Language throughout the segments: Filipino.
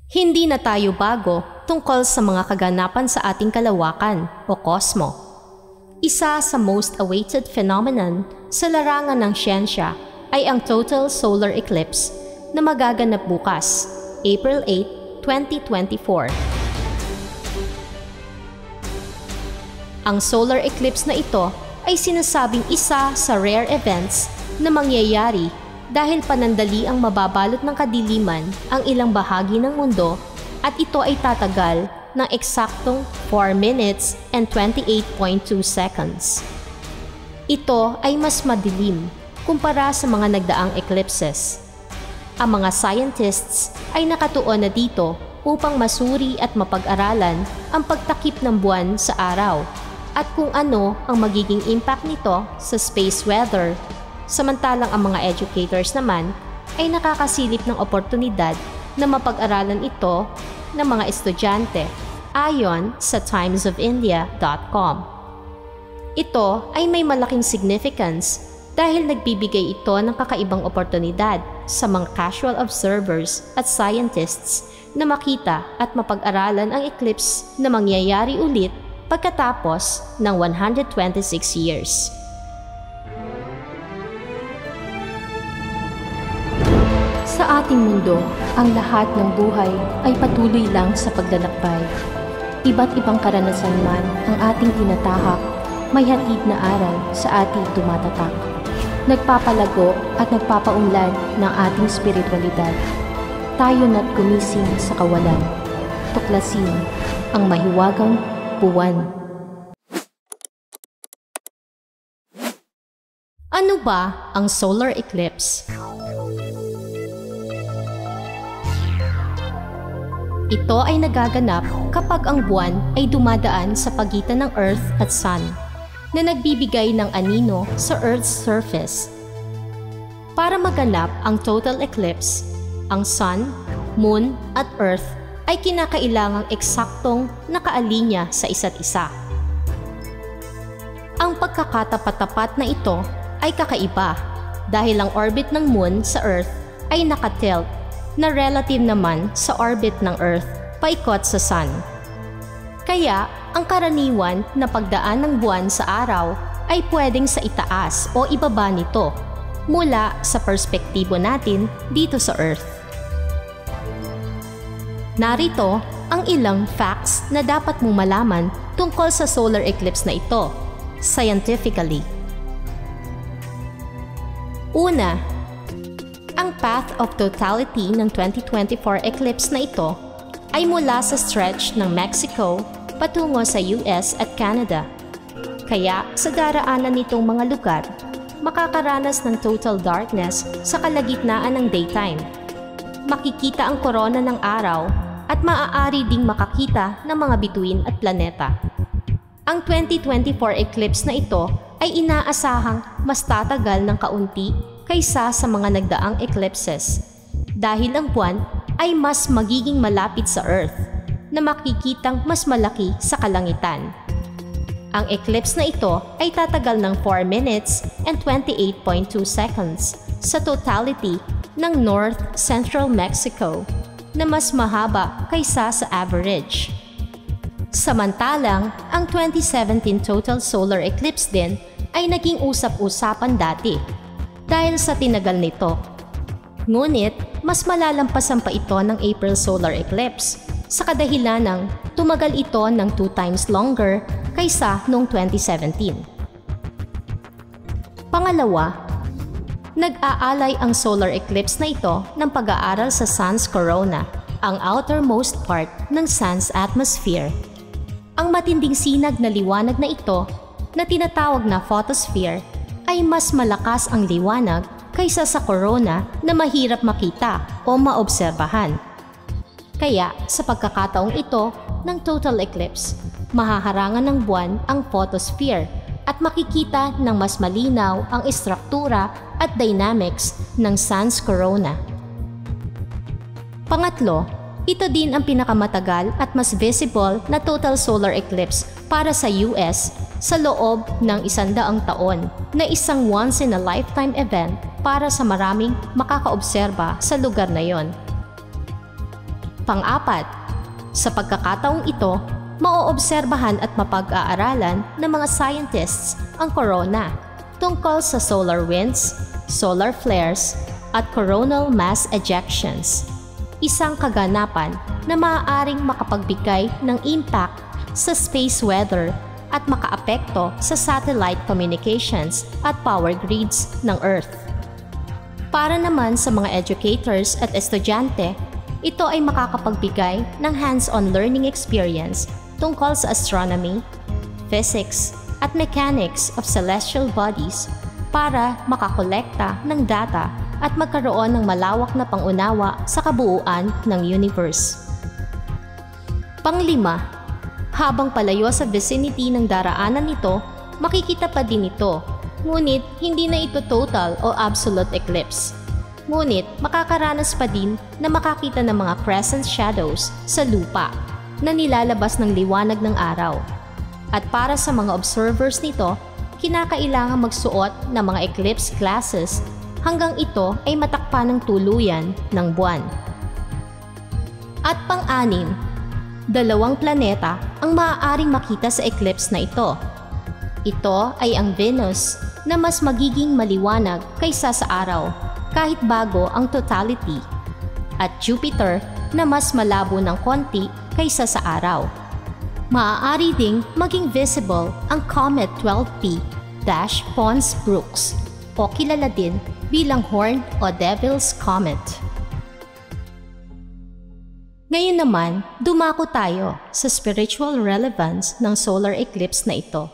Hindi na tayo bago tungkol sa mga kaganapan sa ating kalawakan o kosmo. Isa sa most awaited phenomenon sa larangan ng siyensya ay ang total solar eclipse na magaganap bukas, April 8, 2024. Ang solar eclipse na ito ay sinasabing isa sa rare events na mangyayari dahil panandali ang mababalot ng kadiliman ang ilang bahagi ng mundo at ito ay tatagal ng eksaktong 4 minutes and 28.2 seconds. Ito ay mas madilim kumpara sa mga nagdaang eclipses. Ang mga scientists ay nakatuon na dito upang masuri at mapag-aralan ang pagtakip ng buwan sa araw at kung ano ang magiging impact nito sa space weather. Samantalang ang mga educators naman ay nakakasilip ng oportunidad na mapag-aralan ito ng mga estudyante ayon sa timesofindia.com. Ito ay may malaking significance dahil nagbibigay ito ng kakaibang oportunidad sa mga casual observers at scientists na makita at mapag-aralan ang eclipse na mangyayari ulit pagkatapos ng 126 years. Sa ating mundo, ang lahat ng buhay ay patuloy lang sa paglalakbay. Iba't ibang karanasan man ang ating tinatahak, may hatid na aral sa ating tumatatak. Nagpapalago at nagpapaunlad ng ating spiritualidad. Tayo na't gumising sa kawalan. Tuklasin ang mahiwagang buwan. Ano ba ang solar eclipse? Ito ay nagaganap kapag ang buwan ay dumadaan sa pagitan ng Earth at Sun na nagbibigay ng anino sa Earth's surface. Para maganap ang total eclipse, ang Sun, Moon at Earth ay kinakailangang eksaktong nakaalinya sa isa't isa. Ang pagkakatapat-tapat na ito ay kakaiba dahil ang orbit ng Moon sa Earth ay nakatilt na relative naman sa orbit ng Earth paikot sa Sun. Kaya, ang karaniwan na pagdaan ng buwan sa araw ay pwedeng sa itaas o ibaba nito mula sa perspektibo natin dito sa Earth. Narito ang ilang facts na dapat mong malaman tungkol sa solar eclipse na ito, scientifically. Una, ang path of totality ng 2024 eclipse na ito ay mula sa stretch ng Mexico patungo sa US at Canada. Kaya sa daraanan nitong mga lugar, makakaranas ng total darkness sa kalagitnaan ng daytime. Makikita ang korona ng araw at maaari ding makakita ng mga bituin at planeta. Ang 2024 eclipse na ito ay inaasahang mas tatagal ng kaunti kaysa sa mga nagdaang eclipses dahil ang buwan ay mas magiging malapit sa Earth na makikitang mas malaki sa kalangitan. Ang eclipse na ito ay tatagal ng 4 minutes and 28.2 seconds sa totality ng North Central Mexico na mas mahaba kaysa sa average. Samantalang, ang 2017 total solar eclipse din ay naging usap-usapan dati dahil sa tinagal nito. Ngunit, mas malalampasan pa ito ng April solar eclipse sa kadahilan ng tumagal ito ng 2 times longer kaysa noong 2017. Pangalawa, nag-aalay ang solar eclipse na ito ng pag-aaral sa Sun's corona, ang outermost part ng Sun's atmosphere. Ang matinding sinag na liwanag na ito, na tinatawag na photosphere, ay mas malakas ang liwanag kaysa sa corona na mahirap makita o maobserbahan. Kaya sa pagkakataong ito ng total eclipse, mahaharangan ng buwan ang photosphere at makikita ng mas malinaw ang istruktura at dynamics ng Sun's corona. Pangatlo, ito din ang pinakamatagal at mas visible na total solar eclipse para sa US sa loob ng 100 taon na isang once-in-a-lifetime event para sa maraming makakaobserba sa lugar na yon. Pang-apat, sa pagkakataong ito, maoobserbahan at mapag-aaralan ng mga scientists ang corona tungkol sa solar winds, solar flares, at coronal mass ejections. Isang kaganapan na maaaring makapagbigay ng impact sa space weather at makaapekto sa satellite communications at power grids ng Earth. Para naman sa mga educators at estudyante, ito ay makakapagbigay ng hands-on learning experience tungkol sa astronomy, physics, at mechanics of celestial bodies para makakolekta ng data at magkaroon ng malawak na pangunawa sa kabuuan ng universe. Panglima, habang palayo sa vicinity ng daraanan nito, makikita pa din ito, ngunit hindi na ito total o absolute eclipse. Ngunit makakaranas pa din na makakita ng mga crescent shadows sa lupa na nilalabas ng liwanag ng araw. At para sa mga observers nito, kinakailangan magsuot ng mga eclipse glasses hanggang ito ay matakpan ng tuluyan ng buwan. At pang-anim, dalawang planeta ang maaaring makita sa eclipse na ito. Ito ay ang Venus na mas magiging maliwanag kaysa sa araw kahit bago ang totality, at Jupiter na mas malabo ng konti kaysa sa araw. Maaari ding maging visible ang Comet 12P-Pons-Brooks o kilala din bilang Horned o Devil's Comet. Ngayon naman, dumako tayo sa spiritual relevance ng solar eclipse na ito.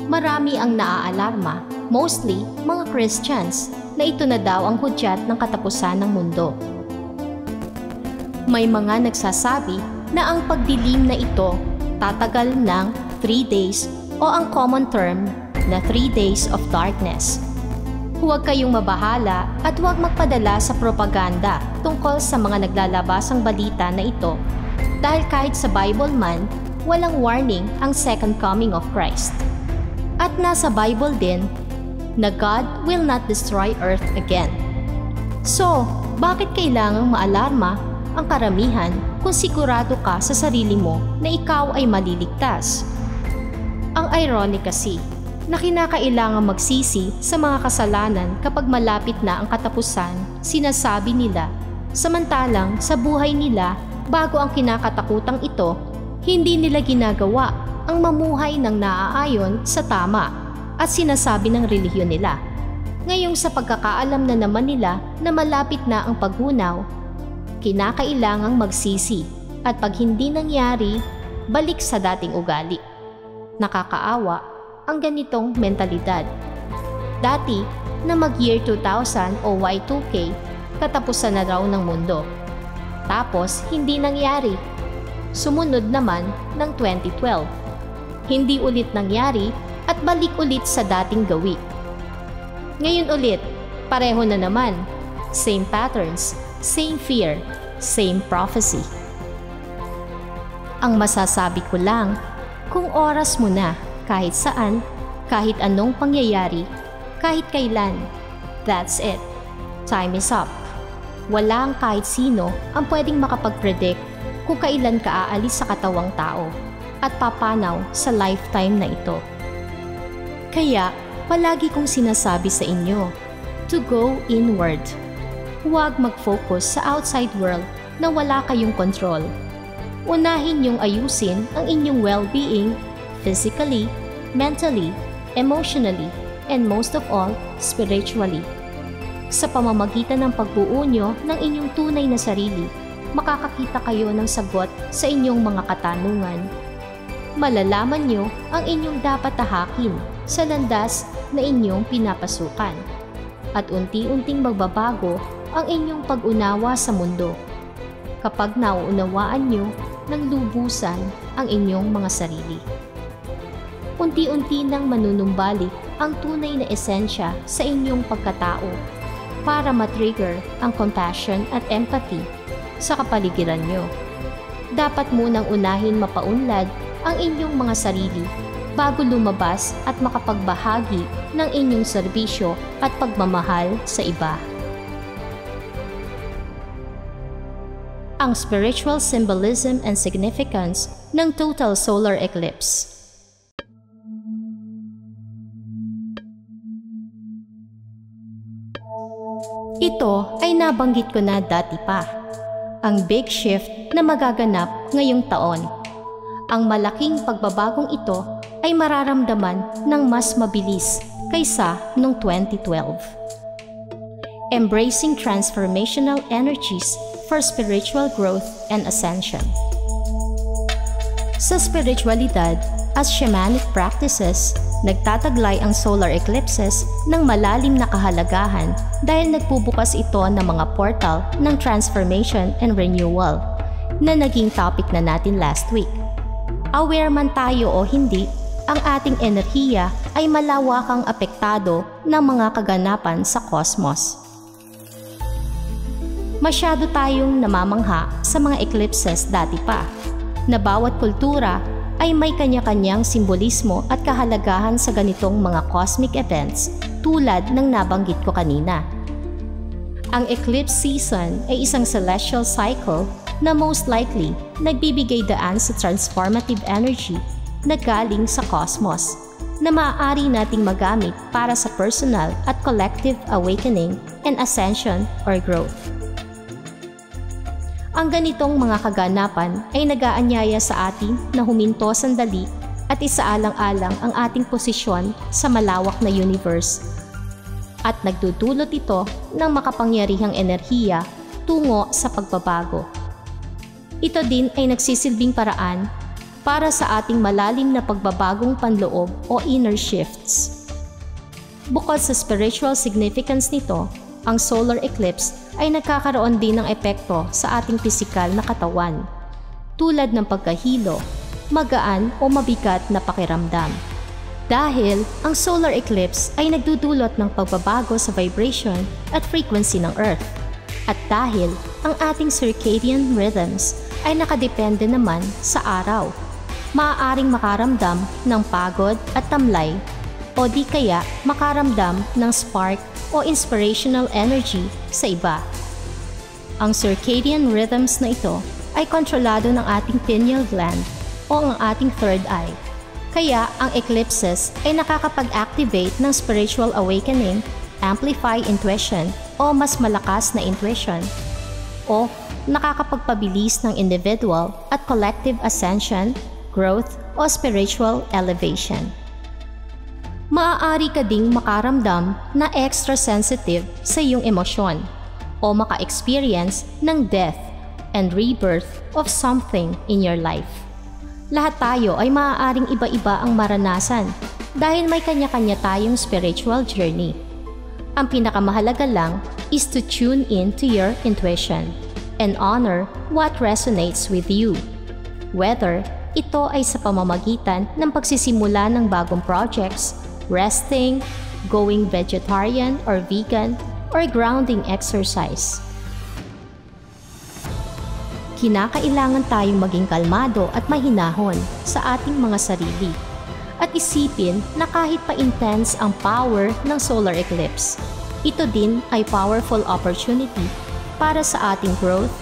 Marami ang naaalarma, mostly mga Christians, na ito na daw ang hudyat ng katapusan ng mundo. May mga nagsasabi na ang pagdilim na ito tatagal ng 3 days o ang common term na 3 days of darkness. Huwag kayong mabahala at huwag magpadala sa propaganda tungkol sa mga naglalabasang balita na ito dahil kahit sa Bible man, walang warning ang second coming of Christ. At nasa Bible din na God will not destroy earth again. So, bakit kailangang maalarma ang karamihan kung sigurado ka sa sarili mo na ikaw ay maliligtas? Ang ironic kasi na kinakailangang magsisi sa mga kasalanan kapag malapit na ang katapusan, sinasabi nila, samantalang sa buhay nila bago ang kinakatakutang ito, hindi nila ginagawa ang mamuhay ng naaayon sa tama at sinasabi ng relihiyon nila. Ngayong sa pagkakaalam na naman nila na malapit na ang paggunaw, kinakailangang magsisi at pag hindi nangyari, balik sa dating ugali. Nakakaawa ang ganitong mentalidad. Dati na mag-year 2000 o Y2K, katapusan na raw ng mundo. Tapos hindi nangyari. Sumunod naman ng 2012. Hindi ulit nangyari at balik ulit sa dating gawi. Ngayon ulit, pareho na naman. Same patterns, same fear, same prophecy. Ang masasabi ko lang, kung oras mo na kahit saan, kahit anong pangyayari, kahit kailan, that's it. Time is up. Walang kahit sino ang pwedeng makapag-predict kung kailan ka aalis sa katawang tao at papanaw sa lifetime na ito. Kaya, palagi kong sinasabi sa inyo, to go inward. Huwag mag-focus sa outside world na wala kayong control. Unahin niyong ayusin ang inyong well-being, physically, mentally, emotionally, and most of all, spiritually. Sa pamamagitan ng pagbuo nyo ng inyong tunay na sarili, makakakita kayo ng sagot sa inyong mga katanungan. Malalaman nyo ang inyong dapat tahakin sa landas na inyong pinapasukan. At unti-unting magbabago ang inyong pag-unawa sa mundo kapag nauunawaan nyo ng lubusan ang inyong mga sarili. Unti-unti nang manunumbalik ang tunay na esensya sa inyong pagkatao para matrigger ang compassion at empathy sa kapaligiran nyo. Dapat munang unahin mapaunlad ang inyong mga sarili bago lumabas at makapagbahagi ng inyong serbisyo at pagmamahal sa iba. ang spiritual symbolism and significance ng total solar eclipse. Ito ay nabanggit ko na dati pa, ang big shift na magaganap ngayong taon. Ang malaking pagbabagong ito ay mararamdaman ng mas mabilis kaysa noong 2012. Embracing transformational energies for spiritual growth and ascension. Sa spiritualidad, as shamanic practices, nagtataglay ang solar eclipses ng malalim na kahalagahan dahil nagbubukas ito ng mga portal ng transformation and renewal na naging topic na natin last week. Aware man tayo o hindi, ang ating enerhiya ay malawakang apektado ng mga kaganapan sa cosmos. Masyado tayong namamangha sa mga eclipses dati pa, na bawat kultura ay may kanya-kanyang simbolismo at kahalagahan sa ganitong mga cosmic events tulad ng nabanggit ko kanina. Ang eclipse season ay isang celestial cycle na most likely nagbibigay daan sa transformative energy na galing sa cosmos na maaari nating magamit para sa personal at collective awakening and ascension or growth. Ang ganitong mga kaganapan ay nag-aanyaya sa atin na huminto sandali at isaalang-alang ang ating posisyon sa malawak na universe. At nagdudulot ito ng makapangyarihang enerhiya tungo sa pagbabago. Ito din ay nagsisilbing paraan para sa ating malalim na pagbabagong panloob o inner shifts. Bukod sa spiritual significance nito, ang solar eclipse ay nagkakaroon din ng epekto sa ating pisikal na katawan, tulad ng pagkahilo, magaan o mabigat na pakiramdam. Dahil ang solar eclipse ay nagdudulot ng pagbabago sa vibration at frequency ng Earth. At dahil ang ating circadian rhythms ay nakadepende naman sa araw, maaaring makaramdam ng pagod at tamlay o di kaya makaramdam ng spark o inspirational energy sa iba. Ang circadian rhythms na ito ay kontrolado ng ating pineal gland o ang ating third eye. Kaya ang eclipses ay nakakapag-activate ng spiritual awakening, amplify intuition o mas malakas na intuition, o nakakapagpabilis ng individual at collective ascension, growth o spiritual elevation. Maaari ka ding makaramdam na extra sensitive sa iyong emosyon o maka-experience ng death and rebirth of something in your life. Lahat tayo ay maaaring iba-iba ang maranasan dahil may kanya-kanya tayong spiritual journey. Ang pinakamahalaga lang is to tune in to your intuition and honor what resonates with you. Whether ito ay sa pamamagitan ng pagsisimula ng bagong projects, resting, going vegetarian or vegan, or grounding exercise. Kinakailangan tayong maging kalmado at mahinahon sa ating mga sarili at isipin na kahit pa intense ang power ng solar eclipse, ito din ay powerful opportunity para sa ating growth,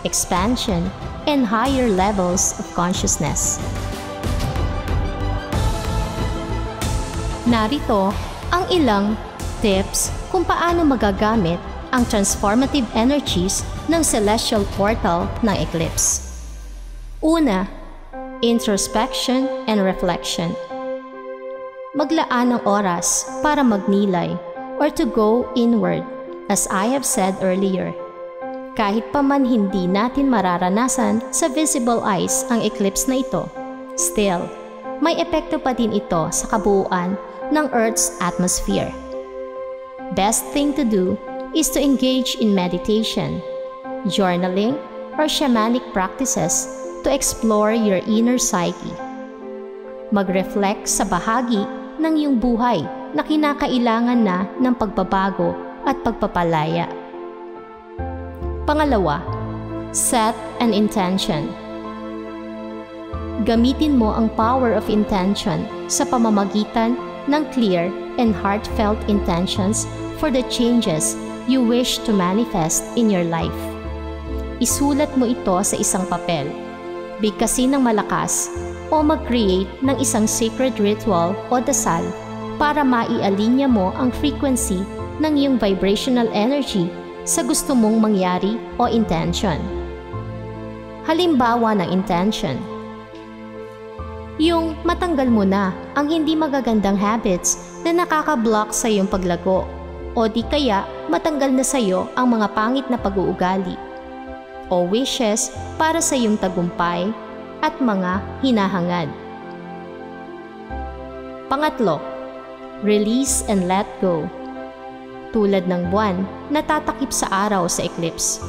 expansion, and higher levels of consciousness. Narito ang ilang tips kung paano magagamit ang transformative energies ng celestial portal ng eclipse. Una, introspection and reflection. Maglaan ng oras para magnilay or to go inward, as I have said earlier. Kahit pa man hindi natin mararanasan sa visible eyes ang eclipse na ito, still, may epekto pa din ito sa kabuuan ng Earth's atmosphere. Best thing to do is to engage in meditation, journaling, or shamanic practices to explore your inner psyche. Mag-reflect sa bahagi ng iyong buhay na kinakailangan na ng pagbabago at pagpapalaya. Pangalawa, set an intention. Gamitin mo ang power of intention sa pamamagitan ng clear and heartfelt intentions for the changes you wish to manifest in your life. isulat mo ito sa isang papel, bigkasin ng malakas, o mag-create ng isang sacred ritual o dasal para maialinya mo ang frequency ng iyong vibrational energy sa gusto mong mangyari o intention. Halimbawa ng intention: yung matanggal mo na ang hindi magagandang habits na nakaka-block sa iyong paglago, o di kaya matanggal na sa iyo ang mga pangit na pag-uugali, o wishes para sa iyong tagumpay at mga hinahangad. Pangatlo, release and let go. Tulad ng buwan na tatakip sa araw sa eclipse,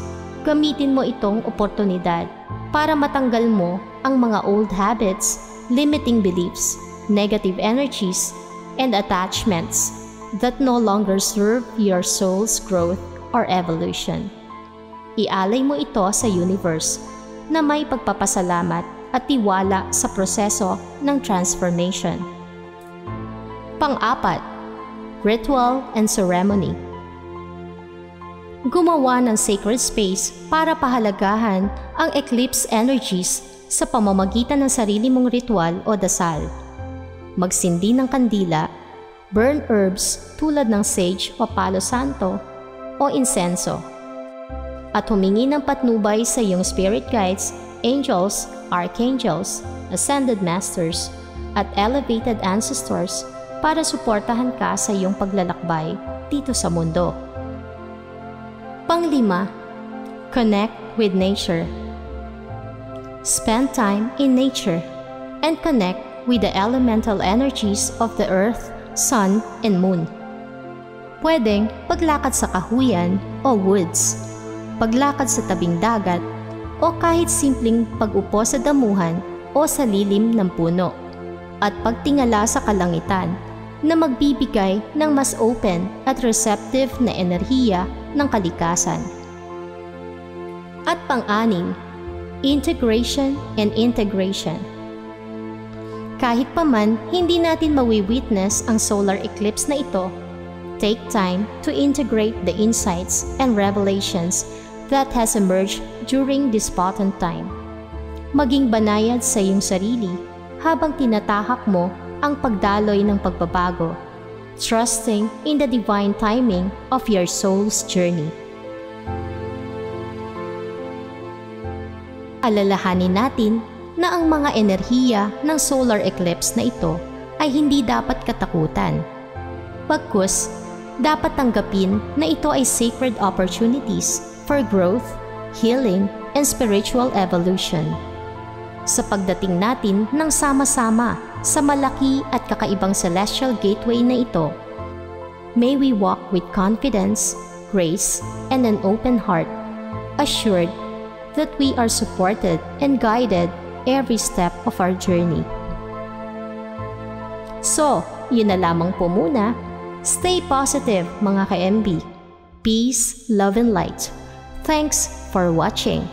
gamitin mo itong oportunidad para matanggal mo ang mga old habits, limiting beliefs, negative energies, and attachments that no longer serve your soul's growth or evolution. Ialay mo ito sa universe na may pagpapasalamat at tiwala sa proseso ng transformation. Pang-apat, ritual and ceremony. Gumawa ng sacred space para pahalagahan ang eclipse energies sa pamamagitan ng sarili mong ritual o dasal. Magsindi ng kandila, burn herbs tulad ng sage o palo santo o insenso, at humingi ng patnubay sa iyong spirit guides, angels, archangels, ascended masters, at elevated ancestors para suportahan ka sa iyong paglalakbay dito sa mundo. Panglima, connect with nature. Spend time in nature and connect with the elemental energies of the earth, sun, and moon. Pwedeng paglakad sa kahuyan o woods, paglakad sa tabing dagat, o kahit simpleng pag-upo sa damuhan o sa lilim ng puno, at pagtingala sa kalangitan na magbibigay ng mas open at receptive na enerhiya ng kalikasan. At pang-anim, integration and integration. Kahit pa man hindi natin mawi-witness ang solar eclipse na ito, take time to integrate the insights and revelations that has emerged during this potent time. Maging banayad sa iyong sarili habang tinatahak mo ang pagdaloy ng pagbabago, trusting in the divine timing of your soul's journey. Alalahanin natin na ang mga enerhiya ng solar eclipse na ito ay hindi dapat katakutan. Bagkus, dapat tanggapin na ito ay sacred opportunities for growth, healing, and spiritual evolution. Sa pagdating natin ng sama-sama sa malaki at kakaibang celestial gateway na ito, may we walk with confidence, grace, and an open heart, assured that we are supported and guided every step of our journey. So, yun na lamang po muna. Stay positive mga ka-MB. Peace, love, and light. Thanks for watching.